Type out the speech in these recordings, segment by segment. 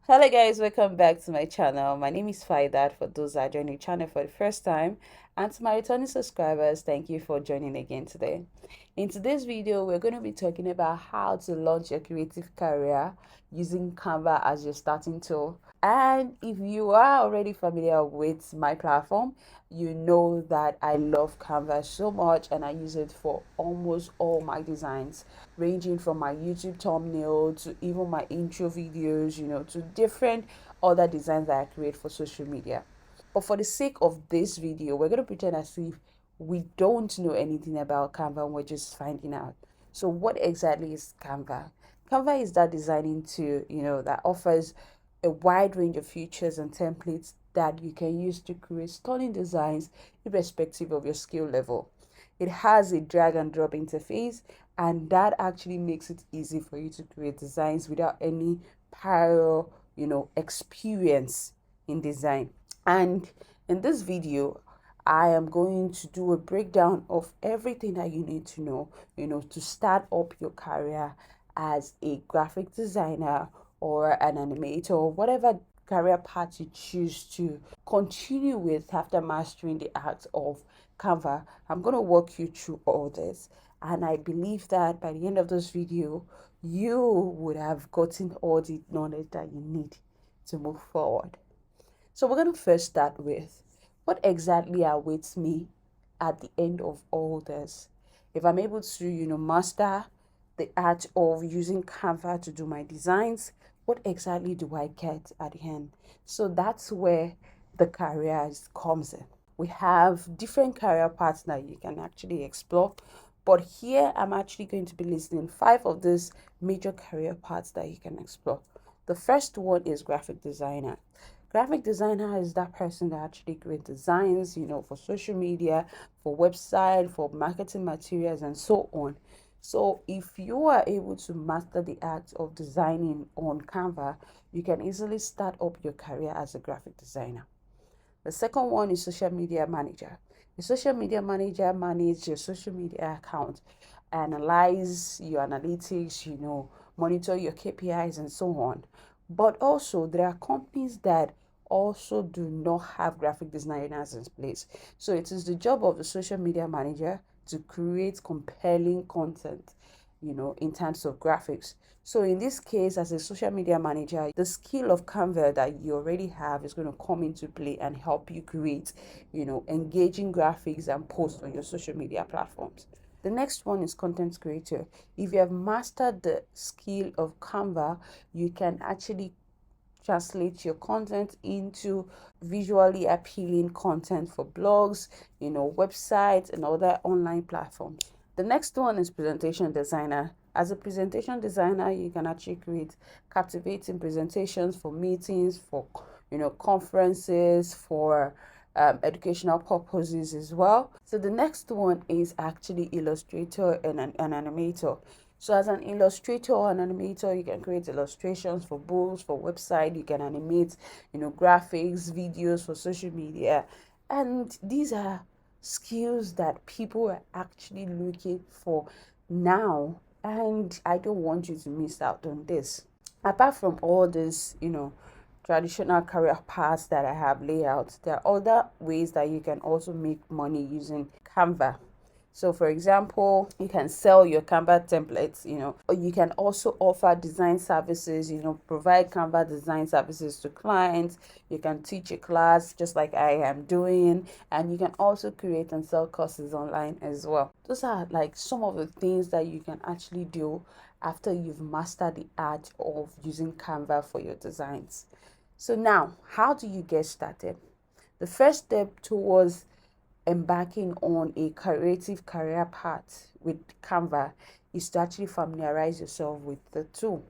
Hello guys, welcome back to my channel. My name is Faidat for those that are joining the channel for the first time, and to my returning subscribers, thank you for joining again today. In today's video, we're going to be talking about how to launch your creative career using Canva as your starting tool. And if you are already familiar with my platform, you know that I love Canva so much and I use it for almost all my designs, ranging from my YouTube thumbnail to even my intro videos, to different other designs that I create for social media. But for the sake of this video, we're going to pretend as if we don't know anything about Canva and we're just finding out. So what exactly is Canva? Canva is that designing tool, that offers a wide range of features and templates that you can use to create stunning designs irrespective of your skill level. It has a drag and drop interface, and that actually makes it easy for you to create designs without any prior, experience in design. And in this video, I am going to do a breakdown of everything that you need to know, to start up your career as a graphic designer or an animator or whatever career path you choose to continue with after mastering the art of Canva. I'm going to walk you through all this. And I believe that by the end of this video, you would have gotten all the knowledge that you need to move forward. So we're going to first start with what exactly awaits me at the end of all this. If I'm able to, master the art of using Canva to do my designs, what exactly do I get at the end? So that's where the careers comes in. We have different career paths that you can actually explore, but here I'm actually going to be listing 5 of these major career paths that you can explore. The first one is graphic designer. Graphic designer is that person that actually creates designs, for social media, for website, for marketing materials, and so on. So if you are able to master the art of designing on Canva, you can easily start up your career as a graphic designer. The second one is social media manager. The social media manager manages your social media account, analyze your analytics, monitor your KPIs and so on. But also there are companies that also do not have graphic designers in place. So it is the job of the social media manager to create compelling content, in terms of graphics. So in this case, as a social media manager, the skill of Canva that you already have is going to come into play and help you create, engaging graphics and posts on your social media platforms. The next one is content creator. If you have mastered the skill of Canva, you can actually translate your content into visually appealing content for blogs, websites, and other online platforms. The next one is presentation designer. As a presentation designer, you can actually create captivating presentations for meetings, for conferences, for educational purposes as well. So the next one is actually illustrator and an animator. So as an illustrator or an animator, you can create illustrations for books, for website, you can animate, graphics, videos for social media. And these are skills that people are actually looking for now. And I don't want you to miss out on this. Apart from all this, traditional career paths that I have laid out, there are other ways that you can also make money using Canva. So, for example, you can sell your Canva templates, or you can also offer design services, provide Canva design services to clients. You can teach a class just like I am doing, and you can also create and sell courses online as well. Those are like some of the things that you can actually do after you've mastered the art of using Canva for your designs. So, now, how do you get started? The first step towards embarking on a creative career path with Canva is to actually familiarize yourself with the tool.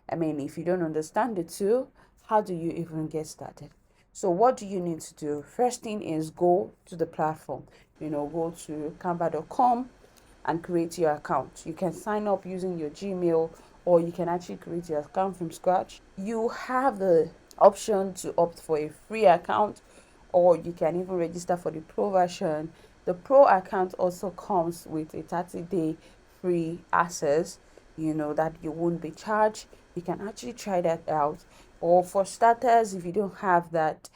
I mean, if you don't understand the tool, how do you even get started? So what do you need to do? First thing is go to the platform. Go to canva.com and create your account. You can sign up using your Gmail, or you can actually create your account from scratch. You have the option to opt for a free account, or you can even register for the pro version. The pro account also comes with a 30-day free access, that you won't be charged. You can actually try that out. Or for starters, if you don't have that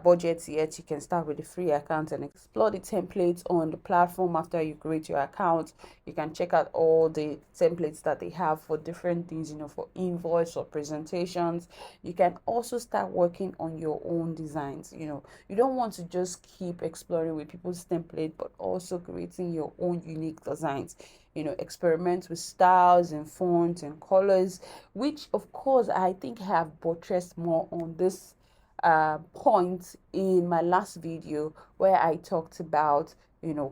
budget yet, you can start with a free account and explore the templates on the platform. After you create your account, you can check out all the templates that they have for different things, for invoice or presentations. You can also start working on your own designs. You don't want to just keep exploring with people's template, but also creating your own unique designs. Experiment with styles and fonts and colors, which of course I think have buttressed more on this point in my last video, where I talked about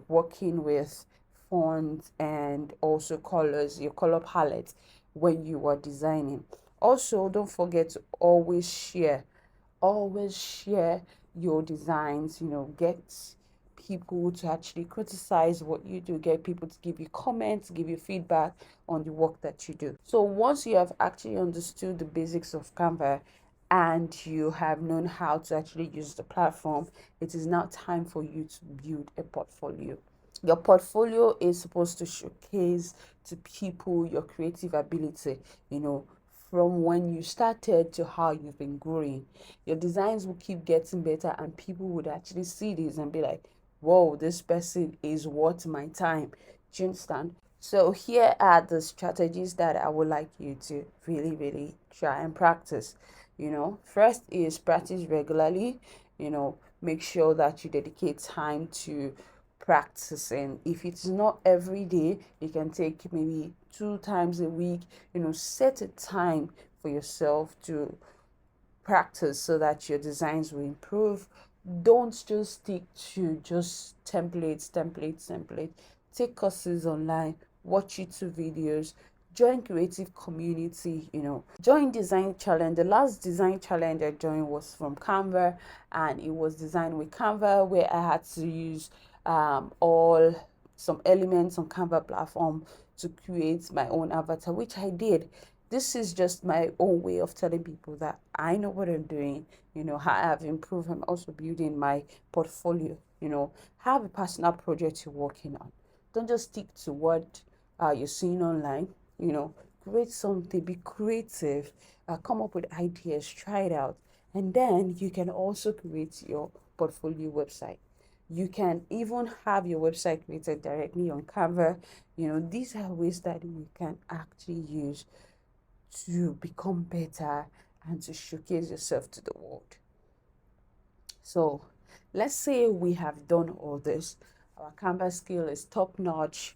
working with fonts and also colors, your color palette when you are designing. Also, don't forget to always share your designs. Get people to actually criticize what you do, get people to give you comments, give you feedback on the work that you do. So once you have actually understood the basics of Canva and you have known how to actually use the platform, it is now time for you to build a portfolio. Your portfolio is supposed to showcase to people your creative ability, from when you started to how you've been growing. Your designs will keep getting better, and people would actually see this and be like, whoa, this person is worth my time. Do you understand? So here are the strategies that I would like you to really, really try and practice. First is practice regularly. Make sure that you dedicate time to practicing. If it's not every day, you can take maybe 2 times a week. Set a time for yourself to practice so that your designs will improve. Don't just stick to just templates. Take courses online, watch YouTube videos, join creative community. Join design challenge. The last design challenge I joined was from Canva, and it was designed with Canva, where I had to use all some elements on Canva platform to create my own avatar, which I did. This is just my own way of telling people that I know what I'm doing, how I've improved. I'm also building my portfolio. Have a personal project you're working on. Don't just stick to what you're seeing online. Create something, be creative, come up with ideas, try it out. And then you can also create your portfolio website. You can even have your website created directly on Canva. These are ways that you can actually use to become better and to showcase yourself to the world. So let's say we have done all this. Our Canva skill is top notch.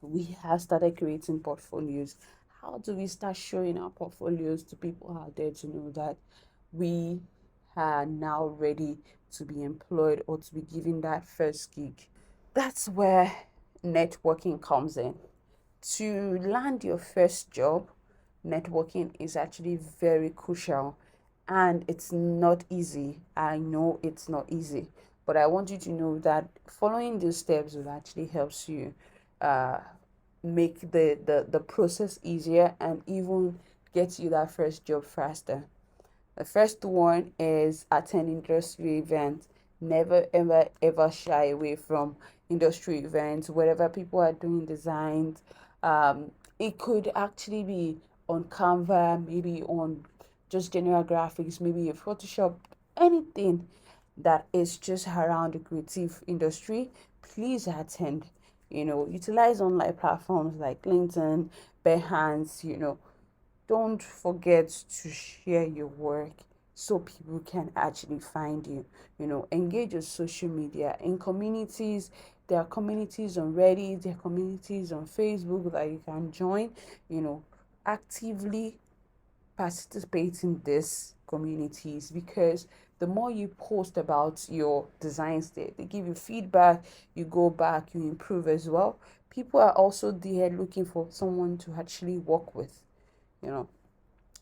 We have started creating portfolios. How do we start showing our portfolios to people out there to know that we are now ready to be employed or to be given that first gig? That's where networking comes in. To land your first job, networking is actually very crucial, and it's not easy. I know it's not easy, but I want you to know that following these steps will actually helps you uh, make the process easier and even get you that first job faster. The first one is attend industry events. Never, ever, ever shy away from industry events, wherever people are doing designs. It could actually be on Canva, maybe on just general graphics, maybe a Photoshop, anything that is just around the creative industry. Please attend. Utilize online platforms like LinkedIn, Behance. Don't forget to share your work so people can actually find you. Engage with social media in communities. There are communities on Reddit, there are communities on Facebook that you can join. Actively participate in these communities, because the more you post about your designs, they give you feedback, you go back, you improve as well. People are also there looking for someone to actually work with. you know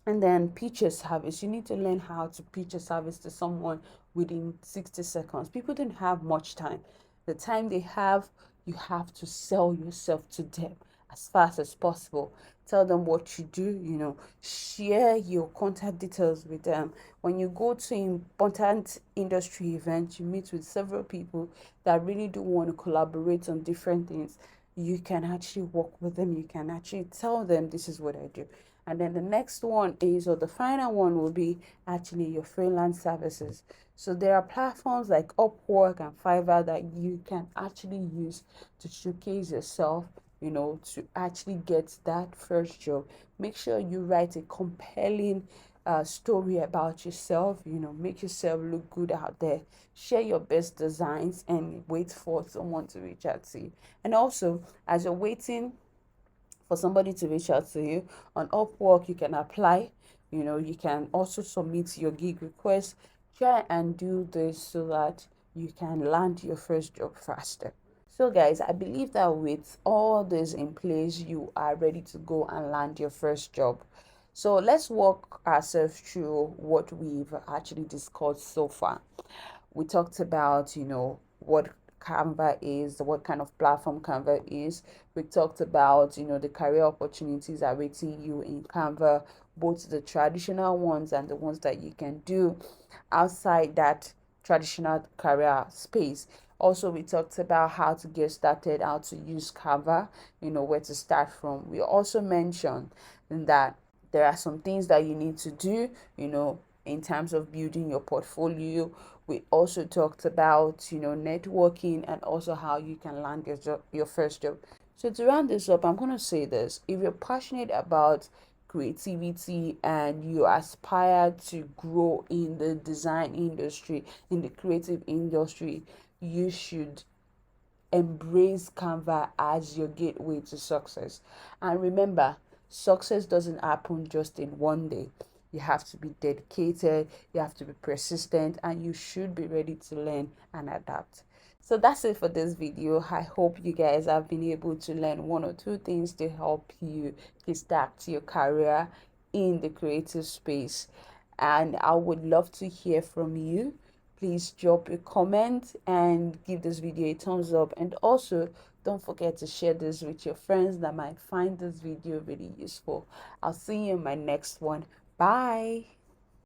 and then pitch your service. You need to learn how to pitch a service to someone within 60 seconds. People don't have much time. The time they have, you have to sell yourself to them as fast as possible. Tell them what you do, share your contact details with them. When you go to important industry events, you meet with several people that really do want to collaborate on different things. You can actually work with them. You can actually tell them, this is what I do. And then the next one is, or the final one will be actually your freelance services. So there are platforms like Upwork and Fiverr that you can actually use to showcase yourself, to actually get that first job. Make sure you write a compelling story about yourself, make yourself look good out there. Share your best designs and wait for someone to reach out to you. And also, as you're waiting for somebody to reach out to you on Upwork, you can apply. You can also submit your gig request. Try and do this so that you can land your first job faster. So, guys, I believe that with all this in place, you are ready to go and land your first job. So, let's walk ourselves through what we've actually discussed so far. We talked about, what Canva is, what kind of platform Canva is. We talked about, the career opportunities awaiting you in Canva, both the traditional ones and the ones that you can do outside that traditional career space. Also, we talked about how to get started, how to use Canva, where to start from. We also mentioned that there are some things that you need to do, in terms of building your portfolio. We also talked about, networking and also how you can land your job, your first job. So to round this up, I'm going to say this. If you're passionate about creativity and you aspire to grow in the design industry, in the creative industry, you should embrace Canva as your gateway to success. And remember, success doesn't happen just in one day. You have to be dedicated, you have to be persistent, and you should be ready to learn and adapt. So that's it for this video. I hope you guys have been able to learn one or two things to help you kickstart your career in the creative space. And I would love to hear from you. Please drop a comment and give this video a thumbs up, and also don't forget to share this with your friends that might find this video really useful. I'll see you in my next one. Bye.